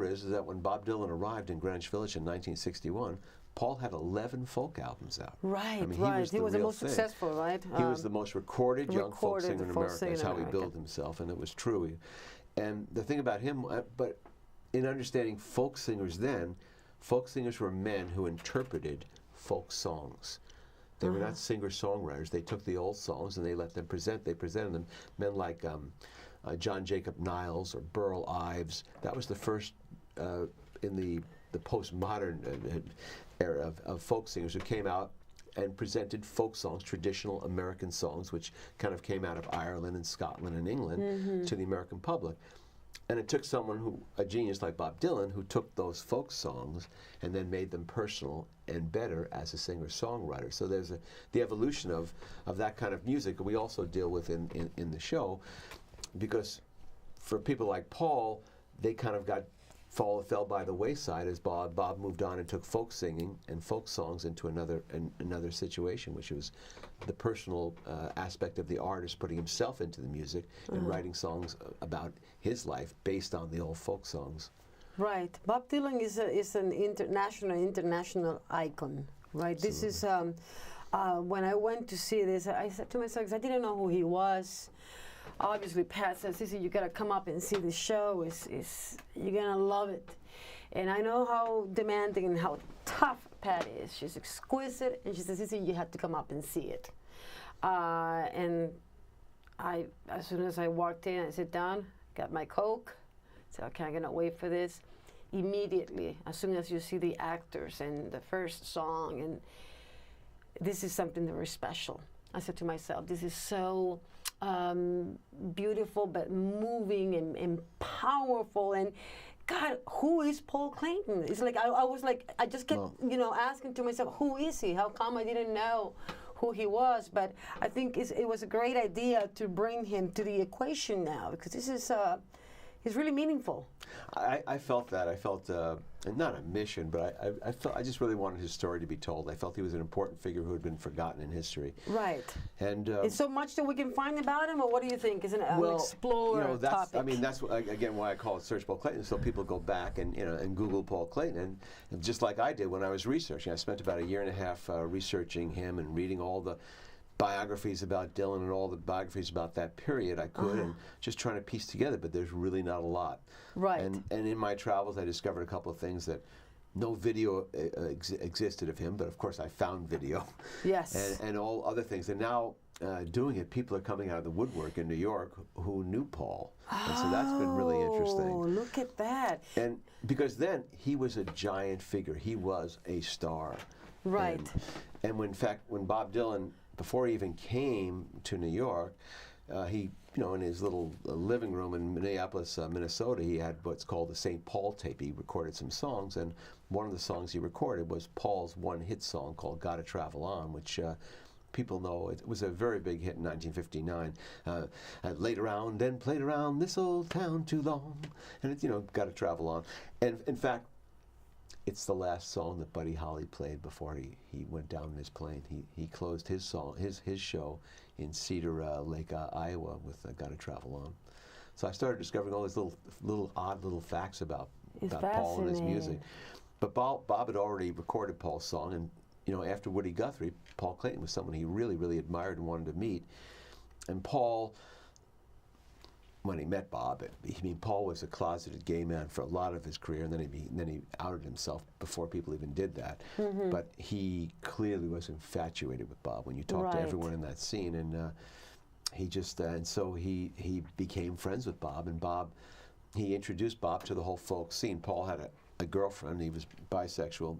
is that when Bob Dylan arrived in Greenwich Village in 1961, Paul had 11 folk albums out. Right, I mean, right. He was the most successful, right? He was the most recorded young folk singer in America. That's how he billed himself, and it was true. And the thing about him, but in understanding folk singers then, folk singers were men who interpreted folk songs. They were not singer-songwriters. They took the old songs and they let them present. They presented them. Men like John Jacob Niles or Burl Ives. That was the first in the postmodern era of folk singers who came out and presented folk songs, traditional American songs, which kind of came out of Ireland and Scotland and England to the American public. And it took someone a genius like Bob Dylan, who took those folk songs and then made them personal and better as a singer-songwriter. So there's the evolution of that kind of music that we also deal with in the show, because for people like Paul, they kind of fell by the wayside as Bob moved on and took folk singing and folk songs into another situation, which was the personal aspect of the artist putting himself into the music and writing songs about his life based on the old folk songs. Right. Bob Dylan is an international icon, right? Absolutely. This is when I went to see this, I said to myself, because I didn't know who he was. Obviously, Pat said, "Sissy, you gotta come up and see the show. You're gonna love it." And I know how demanding and how tough Pat is. She's exquisite, and she says, "Sissy, you have to come up and see it." And as soon as I walked in, I sat down, got my Coke, said, "Okay, I'm gonna wait for this." Immediately, as soon as you see the actors and the first song, and this is something very special. I said to myself, "This is so." Beautiful but moving and powerful, and God, who is Paul Clayton? It's like I was like, I just kept asking to myself, who is he? How come I didn't know who he was? But I think it was a great idea to bring him to the equation now, because this is he's really meaningful. I felt that. I felt not a mission, but I just really wanted his story to be told. I felt he was an important figure who had been forgotten in history. Right. And is so much that we can find about him, or what do you think? Is it an explorer topic? I mean, that's again why I call it Search Paul Clayton, so people go back and and Google Paul Clayton, and just like I did when I was researching. I spent about a year and a half researching him and reading all the biographies about Dylan and all the biographies about that period I could, and just trying to piece together, but there's really not a lot. Right. And in my travels, I discovered a couple of things that no video existed of him, but of course I found video. Yes. And all other things. And now doing it, people are coming out of the woodwork in New York who knew Paul. And so that's been really interesting. Oh, look at that. And because then he was a giant figure. He was a star. Right. And when, in fact, when Bob Dylan, before he even came to New York, he, in his little living room in Minneapolis, Minnesota, he had what's called the St. Paul tape. He recorded some songs, and one of the songs he recorded was Paul's one-hit song called "Gotta Travel On," which people know it was a very big hit in 1959. Laid around and played around this old town too long, and it's "Gotta Travel On," and in fact, it's the last song that Buddy Holly played before he went down in his plane. He closed his show in Cedar Lake, Iowa, with "Gotta Travel On." So I started discovering all these odd little facts about Paul and his music. But Bob had already recorded Paul's song, and after Woody Guthrie, Paul Clayton was someone he really, really admired and wanted to meet. And Paul, when he met Bob, Paul was a closeted gay man for a lot of his career, and then he outed himself before people even did that. But he clearly was infatuated with Bob. When you talk to everyone in that scene, and he just and so he became friends with Bob, and he introduced Bob to the whole folk scene. Paul had a girlfriend. He was bisexual.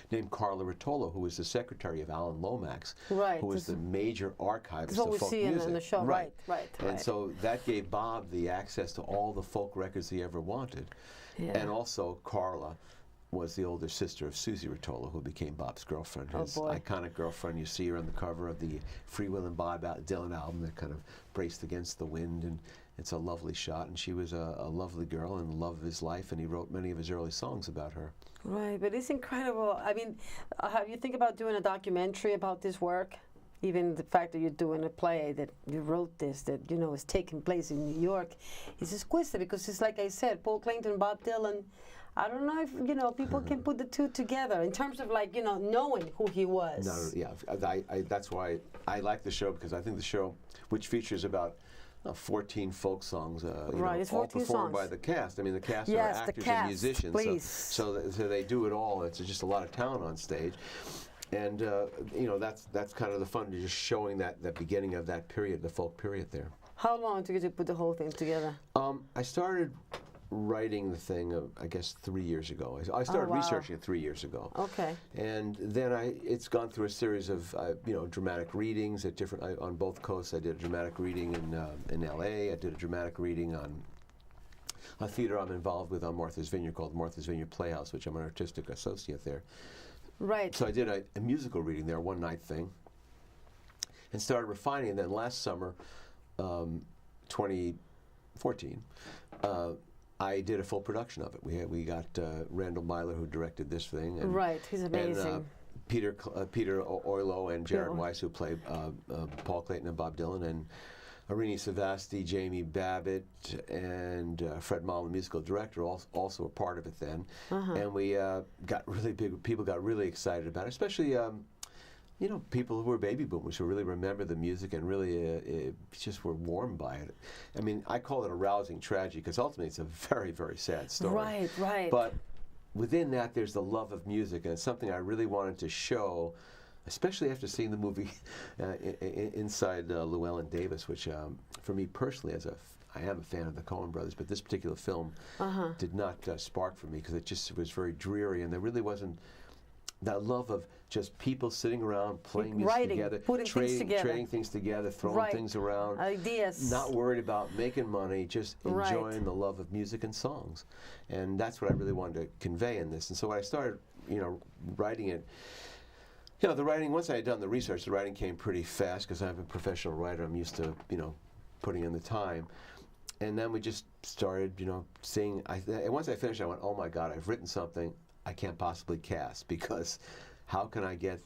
Named Carla Rotolo, who was the secretary of Alan Lomax, who was the major archivist of folk music. That's what we see in the show, right. And so that gave Bob the access to all the folk records he ever wanted. Yeah. And also Carla was the older sister of Susie Rotolo, who became Bob's girlfriend, his iconic girlfriend. You see her on the cover of the Freewheelin' Bob Dylan album. They're kind of braced against the wind, and it's a lovely shot. And she was a lovely girl and the love of his life, and he wrote many of his early songs about her. Right, but it's incredible. I mean, have you think about doing a documentary about this work? even the fact that you're doing a play, that you wrote this, that, you know, is taking place in New York, is exquisite, because it's like I said, Paul Clayton, Bob Dylan. I don't know if, you know, people can put the two together in terms of, like, you know, knowing who he was. No, yeah, that's why I like the show, because I think the show, which features about 14 folk songs, Right, it's all 14 performed songs. by the cast. I mean, the cast are Yes, the actors cast, and musicians, please. so they do it all. It's just a lot of talent on stage, and you know, that's kind of the fun, just showing that beginning of that period, the folk period there. How long took you to put the whole thing together? I started writing the thing, I guess, 3 years ago. I started wow. researching it 3 years ago. Okay. And then it's gone through a series of you know, dramatic readings at different on both coasts. I did a dramatic reading in L.A. I did a dramatic reading on a theater I'm involved with on Martha's Vineyard called Martha's Vineyard Playhouse, which I'm an artistic associate there. Right. So I did a musical reading there, one night thing, and started refining. And then last summer, 2014. I did a full production of it. We got Randall Myler, who directed this thing. And, right, he's amazing. And, Peter Oilo and Jared Weiss, who played Paul Clayton and Bob Dylan, and Arini Savasti, Jamie Babbitt, and Fred Mollin, musical director, also a part of it then. And we got really big. People got really excited about it, especially you know, people who were baby boomers who really remember the music and really just were warmed by it. I mean, I call it a rousing tragedy, because ultimately it's a very, very sad story. Right, right. But within that, there's the love of music, and it's something I really wanted to show, especially after seeing the movie Inside Llewellyn Davis, which for me personally, I am a fan of the Coen brothers, but this particular film did not spark for me, because it was very dreary, and there really wasn't that love of just people sitting around playing music together, trading things together, throwing things around, ideas, not worried about making money, just enjoying the love of music and songs. And that's what I really wanted to convey in this. And so when I started, you know, writing it, you know, the writing, once I had done the research, the writing came pretty fast, because I'm a professional writer. I'm used to, you know, putting in the time. And then we just started, you know, seeing, and once I finished, I went, oh my God, I've written something I can't possibly cast, because how can I get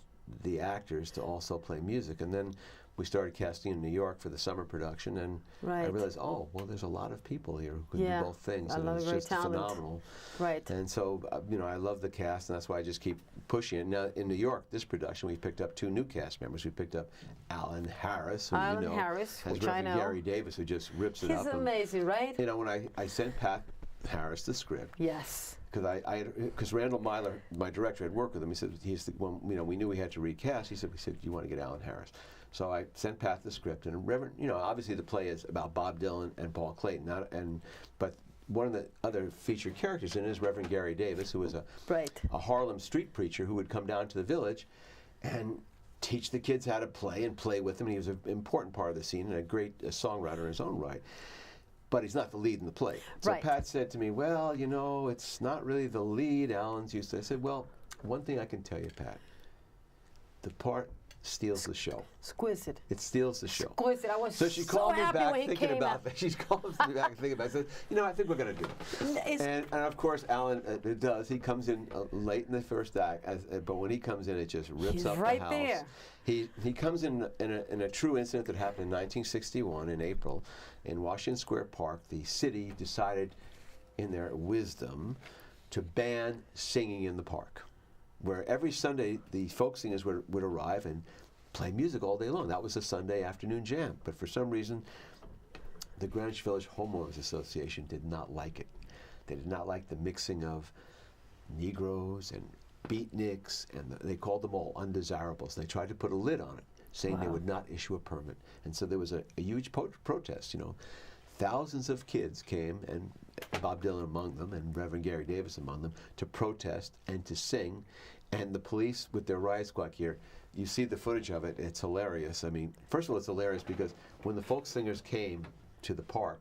the actors to also play music? And then we started casting in New York for the summer production, and I realized, oh, well, there's a lot of people here who can do both things, and it's just phenomenal. Right. And so, you know, I love the cast, and that's why I just keep pushing it. Now, in New York, this production, we picked up 2 new cast members. We picked up Alan Harris, who you know, has Reverend Gary Davis, who just rips it up. He's amazing, right? You know, when I sent Pat Harris the script. Yes. Because Randall Myler, my director, had worked with him. He said, he's the one, you know, we knew we had to recast. He said, you want to get Alan Harris. So I sent Pat the script, and Reverend, you know, obviously the play is about Bob Dylan and Paul Clayton, but one of the other featured characters in it is Reverend Gary Davis, who was a Harlem street preacher who would come down to the village and teach the kids how to play and play with them. And he was an important part of the scene and a great songwriter in his own right. But he's not the lead in the play. So Pat said to me, well, you know, it's not really the lead. Alan's used to. I said, well, one thing I can tell you, Pat, the part steals the show. Exquisite. It steals the show. Exquisite. I was so she called me happy back when he thinking came about that. She's called me back thinking about it. I said, you know, I think we're going to do it. And of course, Alan does. He comes in late in the first act, but when he comes in, it just rips up the house. There. He comes in a true incident that happened in 1961 in April in Washington Square Park. The city decided, in their wisdom, to ban singing in the park, where every Sunday the folk singers would arrive and play music all day long. That was a Sunday afternoon jam. But for some reason, the Greenwich Village Homeowners Association did not like it. They did not like the mixing of Negroes and beatniks, and they called them all undesirables. They tried to put a lid on it, saying they would not issue a permit. And so there was a huge protest, you know. Thousands of kids came, and Bob Dylan among them, and Reverend Gary Davis among them, to protest and to sing. And the police, with their riot squad gear, you see the footage of it, it's hilarious. I mean, first of all, it's hilarious because when the folk singers came to the park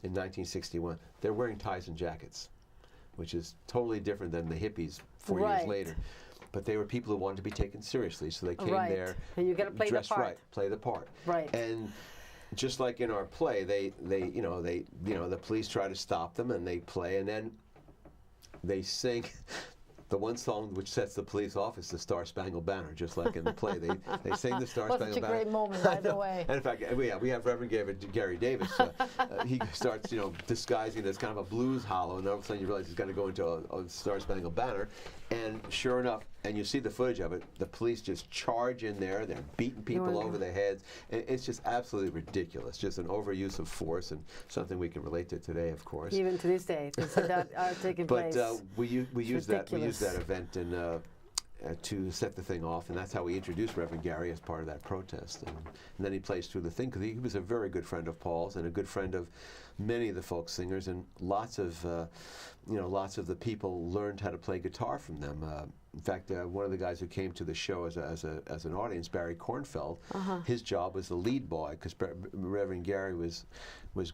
in 1961, they're wearing ties and jackets, which is totally different than the hippies 4 years later. But they were people who wanted to be taken seriously, so they came there, and you got to play dressed the part. right, play the part. Right. And just like in our play, the police try to stop them, and they play, and then they sing the one song which sets the police off is the Star Spangled Banner, just like in the play. They sing the Star Spangled Banner. Such a great moment, by the way. And in fact, we have Reverend Gary Davis. He starts, disguising it as kind of a blues hollow, and all of a sudden you realize he's going to go into a Star Spangled Banner. And sure enough, and you see the footage of it, the police just charge in there. They're beating people over the heads. And it's just absolutely ridiculous. Just an overuse of force, and something we can relate to today, of course. Even to this day, things like that are taking place. But we use that event and to set the thing off, and that's how we introduced Reverend Gary as part of that protest. And then he plays through the thing, because he was a very good friend of Paul's and a good friend of many of the folk singers, and lots of the people learned how to play guitar from them. In fact, one of the guys who came to the show as an audience, Barry Kornfeld, his job was the lead boy, because Reverend Gary was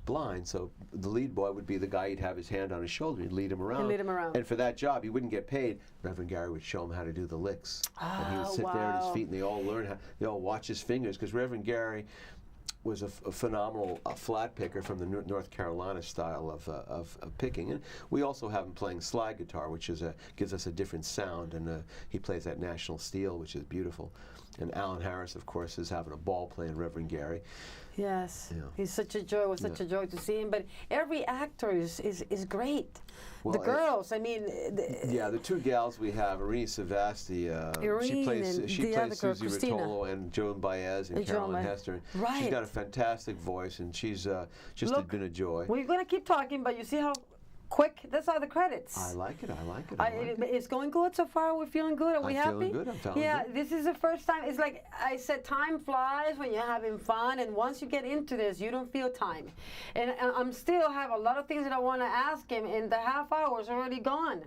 blind, so the lead boy would be the guy. He'd have his hand on his shoulder, he'd lead him around. And for that job, he wouldn't get paid. Reverend Gary would show him how to do the licks. And he would sit there at his feet, and they all watch his fingers, because Reverend Gary was a phenomenal flat picker from the North Carolina style of picking. And we also have him playing slide guitar, which gives us a different sound, and he plays that National Steel, which is beautiful. And Alan Harris, of course, is having a ball playing Reverend Gary. Yes, he's such a joy. It was such a joy to see him. But every actor is great. Well, the girls, the two gals we have, Irene Savasti, she plays Susie Rotolo, and Joan Baez and Carolyn Hester. Right. She's got a fantastic voice, and she's been a joy. We're going to keep talking, but you see how quick, that's all the credits. I like it. It's going good so far. We're feeling good. Are we happy? I'm feeling good. I'm feeling good. Yeah, this is the first time. It's like I said, time flies when you're having fun, and once you get into this, you don't feel time. And I'm still have a lot of things that I want to ask him, and the half hour is already gone.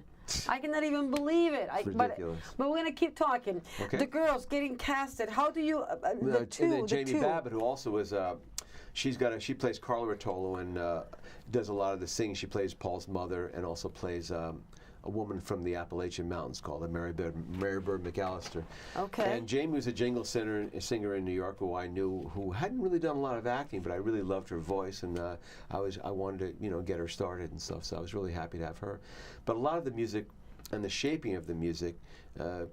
I cannot even believe it. It's ridiculous. But we're going to keep talking. Okay. The girls getting casted. How do you? And then Jamie Babbitt, who also is. She plays Carla Rotolo and does a lot of the singing. She plays Paul's mother, and also plays a woman from the Appalachian Mountains called Mary Bird McAllister. Okay. And Jamie was a jingle singer in New York who I knew, who hadn't really done a lot of acting, but I really loved her voice, and I wanted to get her started and stuff. So I was really happy to have her. But a lot of the music and the shaping of the music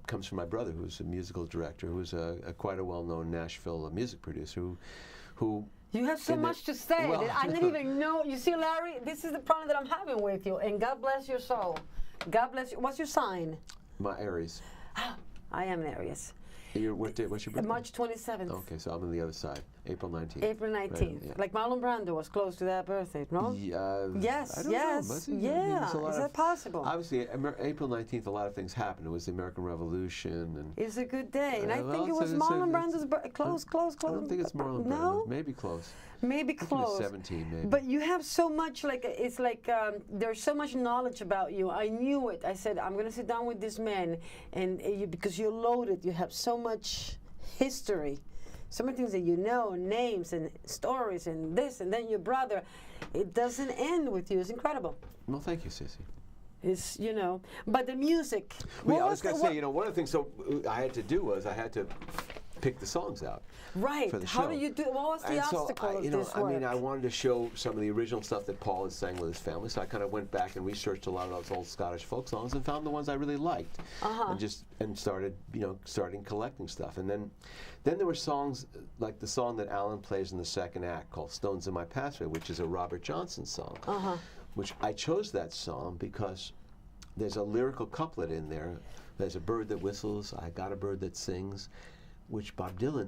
comes from my brother, who's a musical director, who's quite a well-known Nashville music producer who. You have so much to say that I didn't even know. You see, Larry, this is the problem that I'm having with you. And God bless your soul. God bless you. What's your sign? My Aries. I am an Aries. What's your birthday? March 27th. Okay, so I'm on the other side. April 19th. April 19th. Right, yeah. Like Marlon Brando was close to that birthday, no? Yes, I don't know. Yeah. Is that possible? Obviously, April 19th, a lot of things happened. It was the American Revolution. And it's a good day. And I think it was Marlon Brando's birthday. Close. I don't think it's Marlon Brando. No? Maybe close. Maybe close. 17, maybe. But you have so much, it's like there's so much knowledge about you. I knew it. I said, I'm going to sit down with this man, and because you're loaded, you have so much history, so many things that you know, names and stories and this, and then your brother. It doesn't end with you. It's incredible. Well, thank you, Sissy. It's, but the music. Well, I was going to say, one of the things I had to do was I had to pick the songs out. Right. For the How show. do you do? What was the obstacle of this work? I wanted to show some of the original stuff that Paul had sang with his family, so I kind of went back and researched a lot of those old Scottish folk songs and found the ones I really liked, and started collecting stuff. And then there were songs like the song that Alan plays in the second act called "Stones in My Pathway," which is a Robert Johnson song. Which I chose that song because there's a lyrical couplet in there. There's a bird that whistles, I got a bird that sings, which Bob Dylan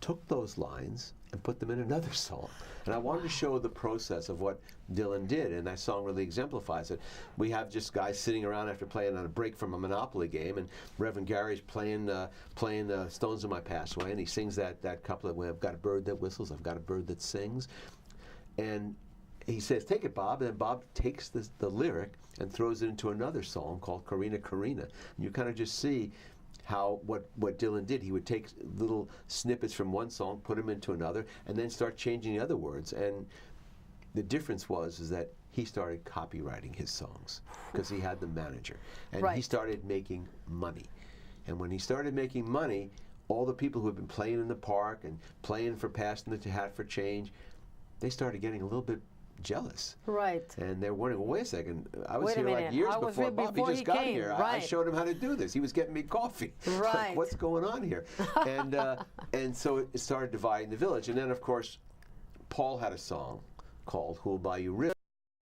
took those lines and put them in another song. And I wanted to show the process of what Dylan did, and that song really exemplifies it. We have just guys sitting around after playing on a break from a Monopoly game, and Reverend Gary's playing Stones in My Pathway, and he sings that couplet, I've got a bird that whistles, I've got a bird that sings. And he says, take it, Bob, and then Bob takes the lyric and throws it into another song called Carina Carina. And you kind of just see how what Dylan did. He would take little snippets from one song, put them into another, and then start changing the other words. And the difference is that he started copywriting his songs because he had the manager. And he started making money. And when he started making money, all the people who had been playing in the park and playing for passing the hat for change, they started getting a little bit jealous. Right. And they're wondering, well, wait a second, I was Wait a here like minute, years I was before here Bob. before He just he got came, here. I right. showed him how to do this. He was getting me coffee. Right. Like, what's going on here? And so it started dividing the village. And then, of course, Paul had a song called "Who'll Buy You Ribs."